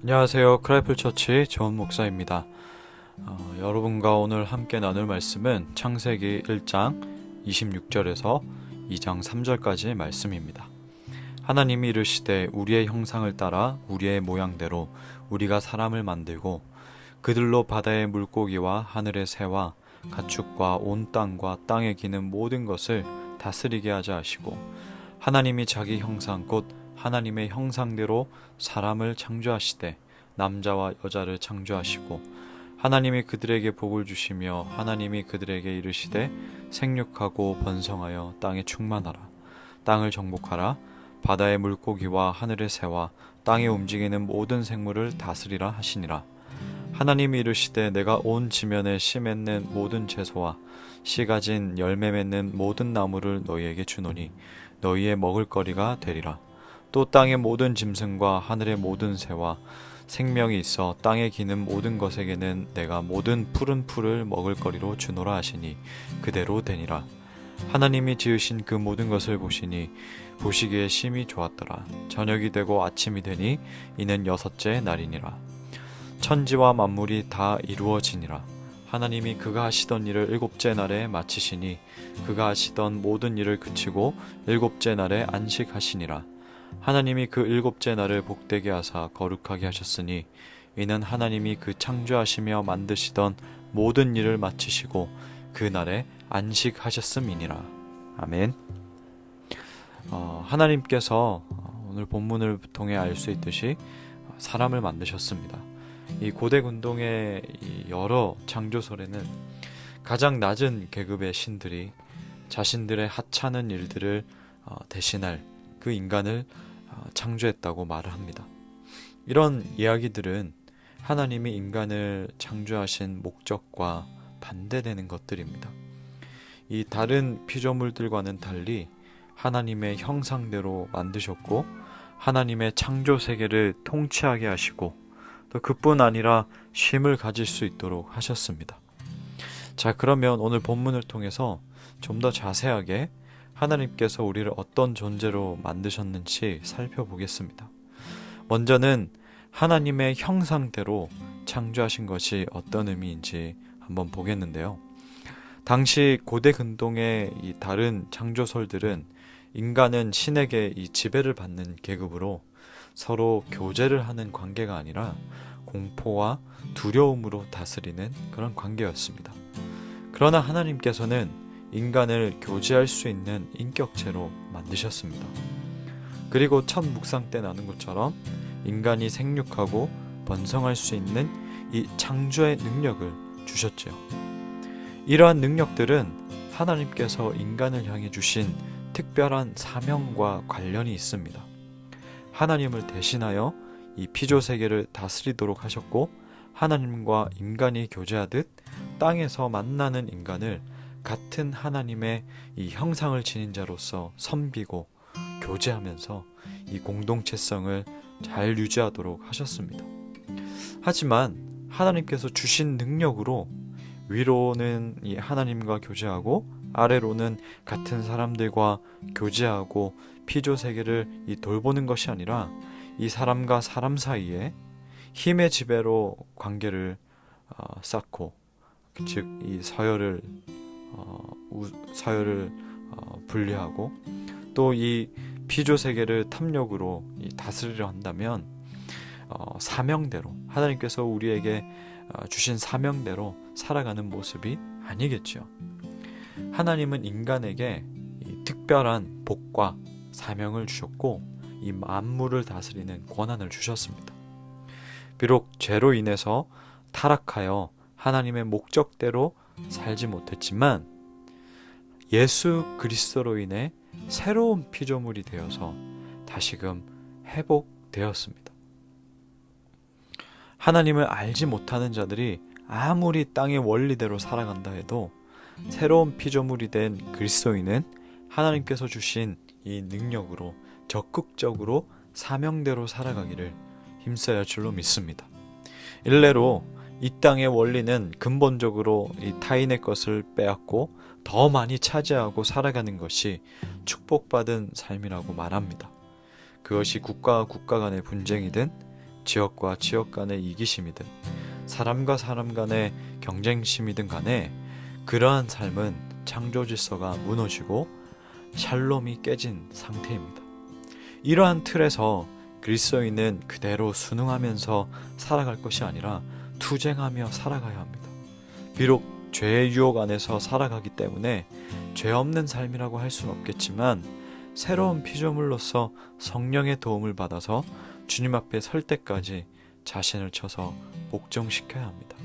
안녕하세요. 크라이플 처치 조은 목사입니다. 여러분과 오늘 함께 나눌 말씀은 창세기 1장 26절에서 2장 3절까지의 말씀입니다. 하나님이 이르시되 우리의 형상을 따라 우리의 모양대로 우리가 사람을 만들고 그들로 바다의 물고기와 하늘의 새와 가축과 온 땅과 땅에 기는 모든 것을 다스리게 하자 하시고, 하나님이 자기 형상 곧 하나님의 형상대로 사람을 창조하시되 남자와 여자를 창조하시고, 하나님이 그들에게 복을 주시며 하나님이 그들에게 이르시되 생육하고 번성하여 땅에 충만하라. 땅을 정복하라. 바다의 물고기와 하늘의 새와 땅에 움직이는 모든 생물을 다스리라 하시니라. 하나님이 이르시되 내가 온 지면에 씨 맺는 모든 채소와 씨 가진 열매 맺는 모든 나무를 너희에게 주노니 너희의 먹을거리가 되리라. 또 땅의 모든 짐승과 하늘의 모든 새와 생명이 있어 땅에 기는 모든 것에게는 내가 모든 푸른 풀을 먹을거리로 주노라 하시니 그대로 되니라. 하나님이 지으신 그 모든 것을 보시니 보시기에 심히 좋았더라. 저녁이 되고 아침이 되니 이는 여섯째 날이니라. 천지와 만물이 다 이루어지니라. 하나님이 그가 하시던 일을 일곱째 날에 마치시니 그가 하시던 모든 일을 그치고 일곱째 날에 안식하시니라. 하나님이 그 일곱째 날을 복되게 하사 거룩하게 하셨으니 이는 하나님이 그 창조하시며 만드시던 모든 일을 마치시고 그 날에 안식하셨음이니라. 아멘. 하나님께서 오늘 본문을 통해 알 수 있듯이 사람을 만드셨습니다. 이 고대 근동의 여러 창조설에는 가장 낮은 계급의 신들이 자신들의 하찮은 일들을 대신할 그 인간을 창조했다고 말을 합니다. 이런 이야기들은 하나님이 인간을 창조하신 목적과 반대되는 것들입니다. 이 다른 피조물들과는 달리 하나님의 형상대로 만드셨고 하나님의 창조 세계를 통치하게 하시고 또 그뿐 아니라 쉼을 가질 수 있도록 하셨습니다. 자, 그러면 오늘 본문을 통해서 좀 더 자세하게 하나님께서 우리를 어떤 존재로 만드셨는지 살펴보겠습니다. 먼저는 하나님의 형상대로 창조하신 것이 어떤 의미인지 한번 보겠는데요. 당시 고대 근동의 이 다른 창조설들은 인간은 신에게 이 지배를 받는 계급으로 서로 교제를 하는 관계가 아니라 공포와 두려움으로 다스리는 그런 관계였습니다. 그러나 하나님께서는 인간을 교제할 수 있는 인격체로 만드셨습니다. 그리고 첫 묵상 때 나눈 것처럼 인간이 생육하고 번성할 수 있는 이 창조의 능력을 주셨죠. 이러한 능력들은 하나님께서 인간을 향해 주신 특별한 사명과 관련이 있습니다. 하나님을 대신하여 이 피조 세계를 다스리도록 하셨고, 하나님과 인간이 교제하듯 땅에서 만나는 인간을 같은 하나님의 이 형상을 지닌 자로서 섬기고 교제하면서 이 공동체성을 잘 유지하도록 하셨습니다. 하지만 하나님께서 주신 능력으로 위로는 이 하나님과 교제하고 아래로는 같은 사람들과 교제하고 피조 세계를 이 돌보는 것이 아니라 이 사람과 사람 사이에 힘의 지배로 관계를 쌓고, 즉 이 서열을 분리하고 또 이 피조 세계를 탐욕으로 다스리려 한다면 사명대로 하나님께서 우리에게 주신 사명대로 살아가는 모습이 아니겠죠. 하나님은 인간에게 이 특별한 복과 사명을 주셨고 이 만물을 다스리는 권한을 주셨습니다. 비록 죄로 인해서 타락하여 하나님의 목적대로 살지 못했지만 예수 그리스도로 인해 새로운 피조물이 되어서 다시금 회복되었습니다. 하나님을 알지 못하는 자들이 아무리 땅의 원리대로 살아간다 해도 새로운 피조물이 된 그리스도인은 하나님께서 주신 이 능력으로 적극적으로 사명대로 살아가기를 힘써야 할 줄로 믿습니다. 일례로 이 땅의 원리는 근본적으로 이 타인의 것을 빼앗고 더 많이 차지하고 살아가는 것이 축복받은 삶이라고 말합니다. 그것이 국가와 국가 간의 분쟁이든 지역과 지역 간의 이기심이든 사람과 사람 간의 경쟁심이든 간에 그러한 삶은 창조 질서가 무너지고 샬롬이 깨진 상태입니다. 이러한 틀에서 그리스도인은 그대로 순응하면서 살아갈 것이 아니라 투쟁하며 살아가야 합니다. 비록 죄의 유혹 안에서 살아가기 때문에 죄 없는 삶이라고 할 수는 없겠지만 새로운 피조물로서 성령의 도움을 받아서 주님 앞에 설 때까지 자신을 쳐서 복종시켜야 합니다.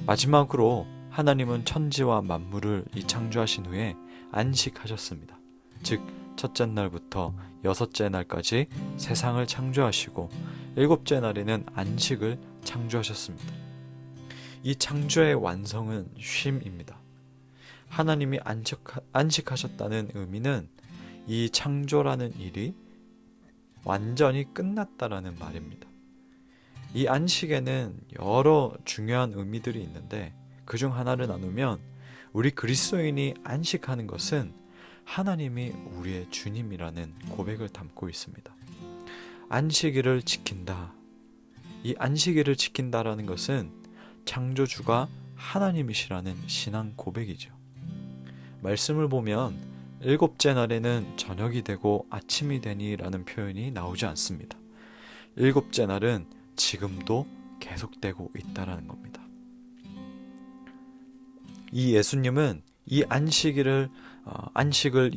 마지막으로 하나님은 천지와 만물을 창조하신 후에 안식하셨습니다. 즉 첫째 날부터 여섯째 날까지 세상을 창조하시고 일곱째 날에는 안식을 창조하셨습니다. 이 창조의 완성은 쉼입니다. 하나님이 안식하셨다는 의미는 이 창조라는 일이 완전히 끝났다라는 말입니다. 이 안식에는 여러 중요한 의미들이 있는데 그중 하나를 나누면 우리 그리스도인이 안식하는 것은 하나님이 우리의 주님이라는 고백을 담고 있습니다. 안식일을 지킨다. 이 안식일을 지킨다라는 것은 창조주가 하나님이시라는 신앙 고백이죠. 말씀을 보면 일곱째 날에는 저녁이 되고 아침이 되니라는 표현이 나오지 않습니다. 일곱째 날은 지금도 계속되고 있다라는 겁니다. 이 예수님은 이 안식을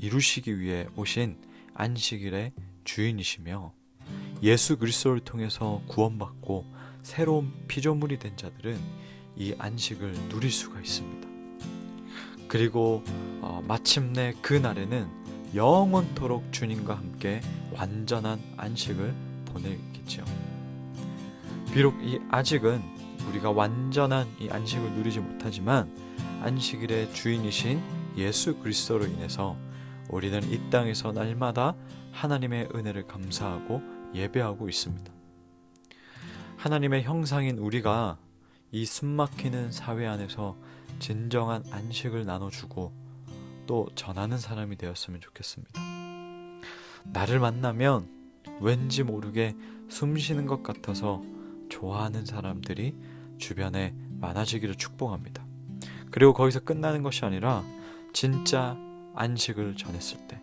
이루시기 위해 오신 안식일의 주인이시며 예수 그리스도를 통해서 구원받고 새로운 피조물이 된 자들은 이 안식을 누릴 수가 있습니다. 그리고 마침내 그 날에는 영원토록 주님과 함께 완전한 안식을 보내겠죠. 비록 아직은 우리가 완전한 이 안식을 누리지 못하지만 안식일의 주인이신 예수 그리스도로 인해서 우리는 이 땅에서 날마다 하나님의 은혜를 감사하고 예배하고 있습니다. 하나님의 형상인 우리가 이 숨막히는 사회 안에서 진정한 안식을 나눠주고 또 전하는 사람이 되었으면 좋겠습니다. 나를 만나면 왠지 모르게 숨 쉬는 것 같아서 좋아하는 사람들이 주변에 많아지기를 축복합니다. 그리고 거기서 끝나는 것이 아니라 진짜 안식을 전했을 때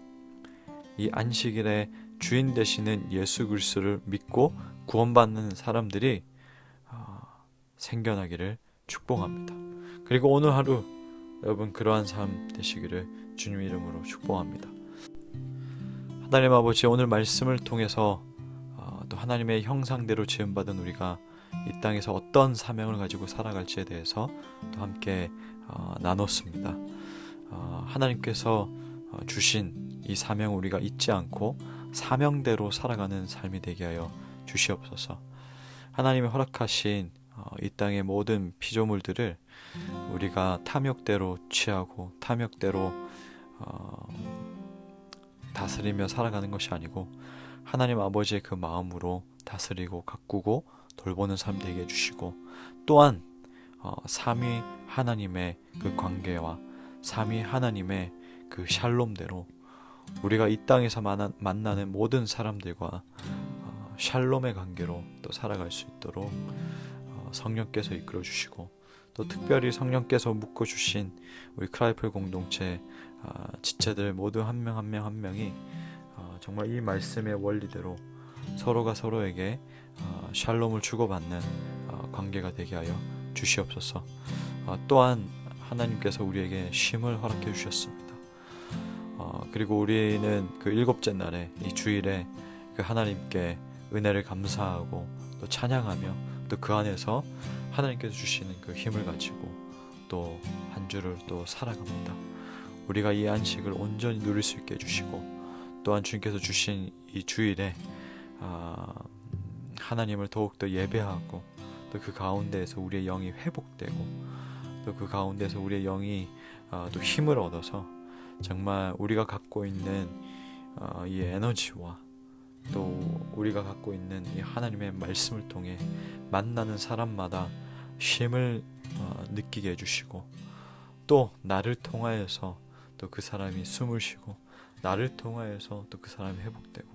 이 안식일의 주인 되시는 예수 그리스도를 믿고 구원받는 사람들이 생겨나기를 축복합니다. 그리고 오늘 하루 여러분 그러한 삶 되시기를 주님 이름으로 축복합니다. 하나님 아버지, 오늘 말씀을 통해서 또 하나님의 형상대로 지음받은 우리가 이 땅에서 어떤 사명을 가지고 살아갈지에 대해서 또 함께 나눴습니다. 하나님께서 주신 이 사명을 우리가 잊지 않고 사명대로 살아가는 삶이 되게 하여 주시옵소서. 하나님이 허락하신 이 땅의 모든 피조물들을 우리가 탐욕대로 취하고 탐욕대로 다스리며 살아가는 것이 아니고 하나님 아버지의 그 마음으로 다스리고 가꾸고 돌보는 삶 되게 해주시고, 또한 삼위 하나님의 그 관계와 삼위 하나님의 그 샬롬대로 우리가 이 땅에서 만나는 모든 사람들과 샬롬의 관계로 또 살아갈 수 있도록 성령께서 이끌어 주시고, 또 특별히 성령께서 묶어주신 우리 크라이플 공동체 지체들 모두 한 명 한 명 한 명이 정말 이 말씀의 원리대로 서로가 서로에게 샬롬을 주고받는 관계가 되게 하여 주시옵소서. 또한 하나님께서 우리에게 쉼을 허락해 주셨습니다. 그리고 우리는 그 일곱째 날에 이 주일에 그 하나님께 은혜를 감사하고 또 찬양하며 또 그 안에서 하나님께서 주시는 그 힘을 가지고 또 한 주를 또 살아갑니다. 우리가 이 안식을 온전히 누릴 수 있게 해주시고, 또한 주님께서 주신 이 주일에 하나님을 더욱더 예배하고 또 그 가운데에서 우리의 영이 회복되고 또 그 가운데서 우리의 영이 또 힘을 얻어서 정말 우리가 갖고 있는 이 에너지와 또 우리가 갖고 있는 이 하나님의 말씀을 통해 만나는 사람마다 쉼을 느끼게 해주시고, 또 나를 통하여서 또 그 사람이 숨을 쉬고 나를 통하여서 또 그 사람이 회복되고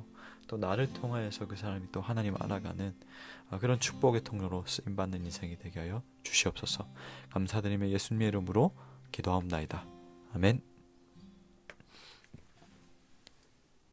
또 나를 통하여서 그 사람이 또 하나님 알아가는 그런 축복의 통로로 쓰임받는 인생이 되게 하여 주시옵소서. 감사드리며 예수님의 이름으로 기도하옵나이다. 아멘.